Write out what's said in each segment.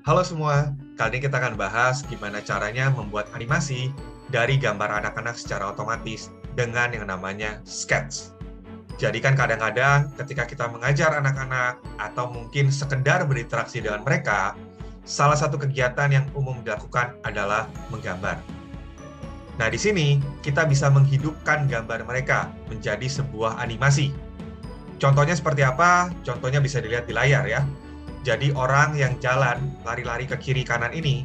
Halo semua, kali ini kita akan bahas gimana caranya membuat animasi dari gambar anak-anak secara otomatis dengan yang namanya sketch. Jadi kan kadang-kadang ketika kita mengajar anak-anak atau mungkin sekedar berinteraksi dengan mereka, salah satu kegiatan yang umum dilakukan adalah menggambar. Nah, di sini kita bisa menghidupkan gambar mereka menjadi sebuah animasi. Contohnya seperti apa? Contohnya bisa dilihat di layar ya. Jadi orang yang jalan lari-lari ke kiri kanan ini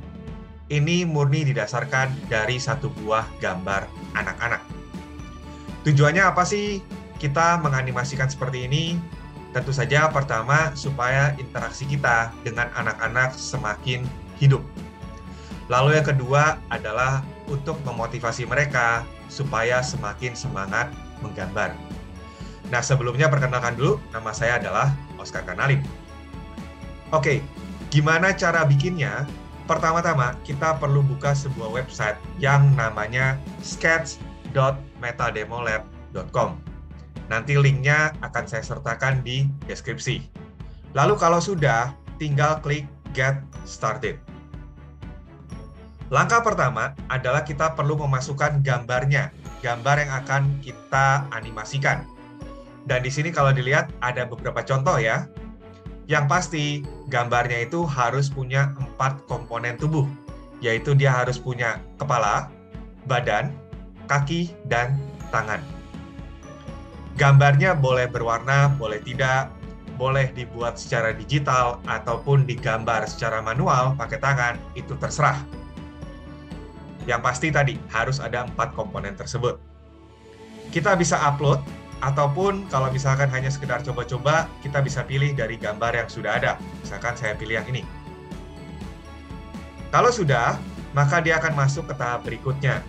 murni didasarkan dari satu buah gambar anak-anak. Tujuannya apa sih kita menganimasikan seperti ini? Tentu saja pertama supaya interaksi kita dengan anak-anak semakin hidup. Lalu yang kedua adalah untuk memotivasi mereka supaya semakin semangat menggambar. Nah, sebelumnya perkenalkan dulu, nama saya adalah Oscar Kanalin. Oke, gimana cara bikinnya? Pertama-tama, kita perlu buka sebuah website yang namanya sketch.metademolab.com. Nanti linknya akan saya sertakan di deskripsi. Lalu kalau sudah, tinggal klik Get Started. Langkah pertama adalah kita perlu memasukkan gambarnya, gambar yang akan kita animasikan. Dan di sini kalau dilihat ada beberapa contoh ya. Yang pasti, gambarnya itu harus punya 4 komponen tubuh, yaitu dia harus punya kepala, badan, kaki, dan tangan. Gambarnya boleh berwarna, boleh tidak, boleh dibuat secara digital, ataupun digambar secara manual pakai tangan, itu terserah. Yang pasti tadi, harus ada 4 komponen tersebut. Kita bisa upload, ataupun kalau misalkan hanya sekedar coba-coba, kita bisa pilih dari gambar yang sudah ada. Misalkan saya pilih yang ini. Kalau sudah, maka dia akan masuk ke tahap berikutnya,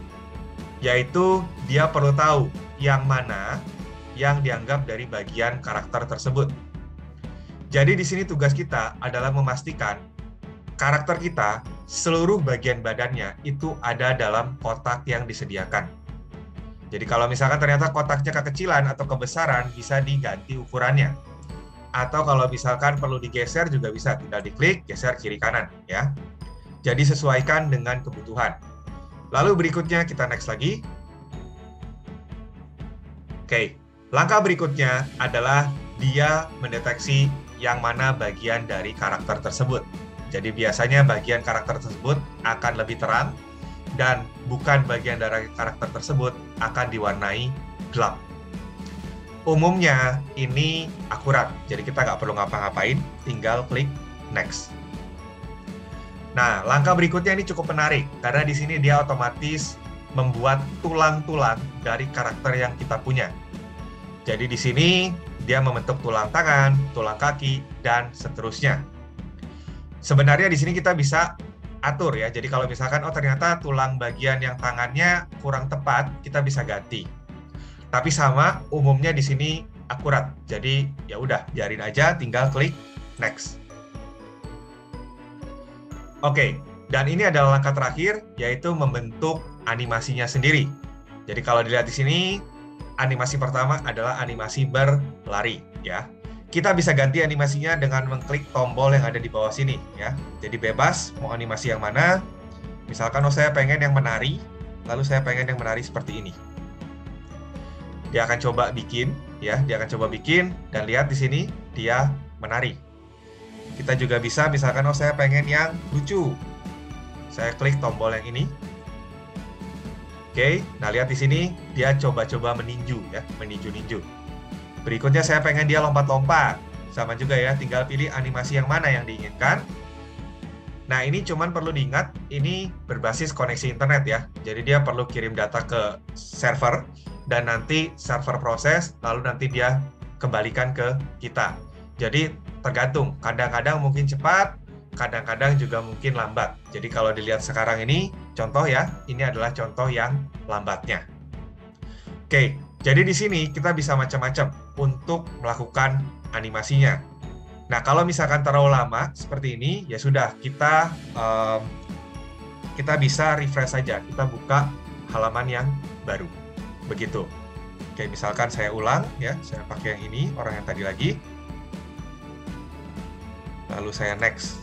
yaitu dia perlu tahu yang mana yang dianggap dari bagian karakter tersebut. Jadi di sini tugas kita adalah memastikan karakter kita, seluruh bagian badannya itu ada dalam kotak yang disediakan. Jadi kalau misalkan ternyata kotaknya kekecilan atau kebesaran, bisa diganti ukurannya. Atau kalau misalkan perlu digeser juga bisa, tinggal diklik, geser kiri kanan ya. Jadi sesuaikan dengan kebutuhan. Lalu berikutnya kita next lagi. Oke, langkah berikutnya adalah dia mendeteksi yang mana bagian dari karakter tersebut. Jadi biasanya bagian karakter tersebut akan lebih terang, dan bukan bagian dari karakter tersebut akan diwarnai gelap. Umumnya ini akurat, jadi kita nggak perlu ngapa-ngapain, tinggal klik next. Nah, langkah berikutnya ini cukup menarik, karena di sini dia otomatis membuat tulang-tulang dari karakter yang kita punya. Jadi di sini dia membentuk tulang tangan, tulang kaki, dan seterusnya. Sebenarnya di sini kita bisa atur ya. Jadi kalau misalkan ternyata tulang bagian yang tangannya kurang tepat, kita bisa ganti. Tapi sama umumnya di sini akurat. Jadi ya udah biarin aja, tinggal klik next. Oke, dan ini adalah langkah terakhir, yaitu membentuk animasinya sendiri. Jadi kalau dilihat di sini, animasi pertama adalah animasi berlari ya. Kita bisa ganti animasinya dengan mengklik tombol yang ada di bawah sini ya. Jadi bebas mau animasi yang mana. Misalkan saya pengen yang menari, lalu saya pengen yang menari seperti ini. Dia akan coba bikin ya, dan lihat di sini dia menari. Kita juga bisa misalkan saya pengen yang lucu. Saya klik tombol yang ini. Oke, nah lihat di sini dia coba-coba meninju ya, meninju-ninju. Berikutnya saya pengen dia lompat-lompat. Sama juga ya, tinggal pilih animasi yang mana yang diinginkan. Nah, ini cuman perlu diingat, ini berbasis koneksi internet ya. Jadi dia perlu kirim data ke server, dan nanti server proses, lalu nanti dia kembalikan ke kita. Jadi tergantung, kadang-kadang mungkin cepat, kadang-kadang juga mungkin lambat. Jadi kalau dilihat sekarang ini, contoh ya, ini adalah contoh yang lambatnya. Oke. Jadi di sini kita bisa macam-macam untuk melakukan animasinya. Nah, kalau misalkan terlalu lama seperti ini, ya sudah kita bisa refresh saja. Kita buka halaman yang baru. Begitu. Oke, misalkan saya ulang ya, saya pakai yang ini, orang yang tadi lagi. Lalu saya next.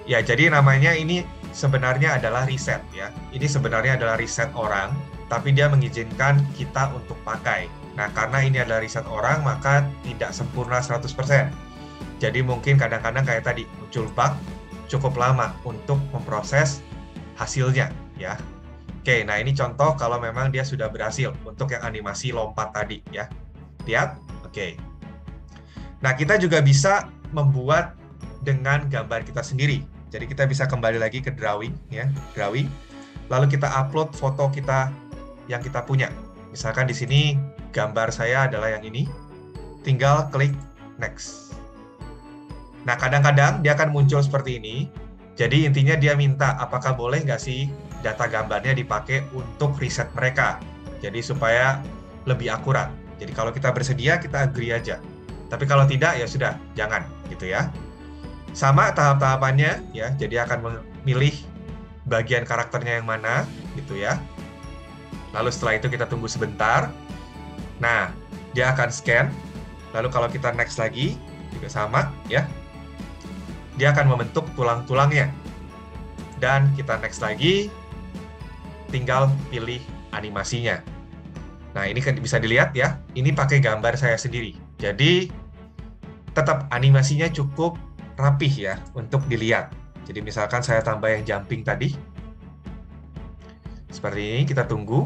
Ya, jadi namanya ini sebenarnya adalah riset ya. Ini sebenarnya adalah riset orang, tapi dia mengizinkan kita untuk pakai. Nah, karena ini adalah riset orang, maka tidak sempurna 100%. Jadi mungkin kadang-kadang kayak tadi, muncul bug, cukup lama untuk memproses hasilnya ya. Oke, nah ini contoh kalau memang dia sudah berhasil untuk yang animasi lompat tadi ya. Lihat? Oke. Nah, kita juga bisa membuat dengan gambar kita sendiri. Jadi kita bisa kembali lagi ke drawing ya, drawing. Lalu kita upload foto kita yang kita punya. Misalkan di sini gambar saya adalah yang ini. Tinggal klik next. Nah, kadang-kadang dia akan muncul seperti ini. Jadi intinya dia minta apakah boleh nggak sih data gambarnya dipakai untuk riset mereka. Jadi supaya lebih akurat. Jadi kalau kita bersedia, kita agree aja. Tapi kalau tidak, ya sudah, jangan gitu ya. Sama tahap-tahapannya ya, jadi akan memilih bagian karakternya yang mana gitu ya. Lalu setelah itu kita tunggu sebentar. Nah, dia akan scan. Lalu kalau kita next lagi, juga sama ya. Dia akan membentuk tulang-tulangnya. Dan kita next lagi, tinggal pilih animasinya. Nah, ini kan bisa dilihat ya, ini pakai gambar saya sendiri. Jadi, tetap animasinya cukup rapih ya untuk dilihat. Jadi misalkan saya tambah yang jumping tadi. Seperti ini, kita tunggu.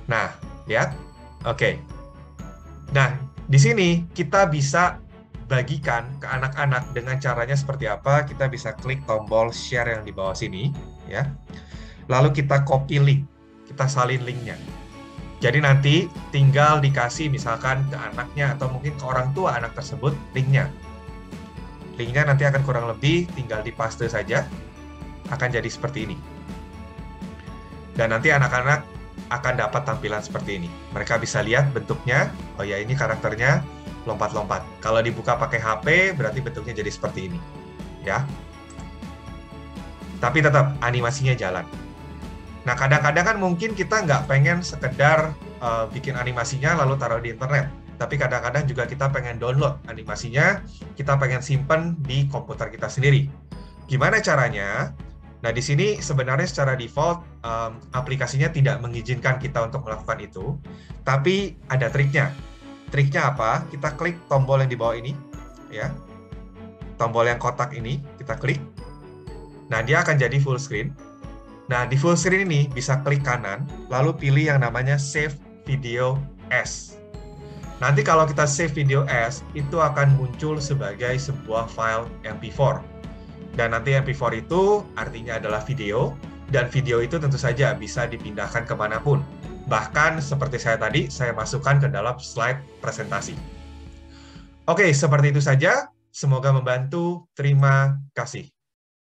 Nah, lihat. Oke. Nah, di sini kita bisa bagikan ke anak-anak dengan caranya seperti apa. Kita bisa klik tombol share yang di bawah sini ya. Lalu kita copy link. Kita salin linknya. Jadi nanti tinggal dikasih misalkan ke anaknya atau mungkin ke orang tua anak tersebut linknya. Linknya nanti akan kurang lebih tinggal dipaste saja, akan jadi seperti ini. Dan nanti anak-anak akan dapat tampilan seperti ini. Mereka bisa lihat bentuknya, oh ya ini karakternya lompat-lompat. Kalau dibuka pakai HP, berarti bentuknya jadi seperti ini. Ya. Tapi tetap animasinya jalan. Nah, kadang-kadang kan mungkin kita nggak pengen sekedar bikin animasinya lalu taruh di internet. Tapi kadang-kadang juga kita pengen download animasinya, kita pengen simpen di komputer kita sendiri. Gimana caranya? Nah, di sini sebenarnya secara default, aplikasinya tidak mengizinkan kita untuk melakukan itu, tapi ada triknya. Triknya apa? Kita klik tombol yang di bawah ini, ya. Tombol yang kotak ini, kita klik. Nah, dia akan jadi full screen. Nah, di full screen ini bisa klik kanan, lalu pilih yang namanya Save Video As. Nanti kalau kita save video as, itu akan muncul sebagai sebuah file MP4. Dan nanti MP4 itu artinya adalah video, dan video itu tentu saja bisa dipindahkan kemanapun. Bahkan seperti saya tadi, saya masukkan ke dalam slide presentasi. Oke, seperti itu saja. Semoga membantu. Terima kasih.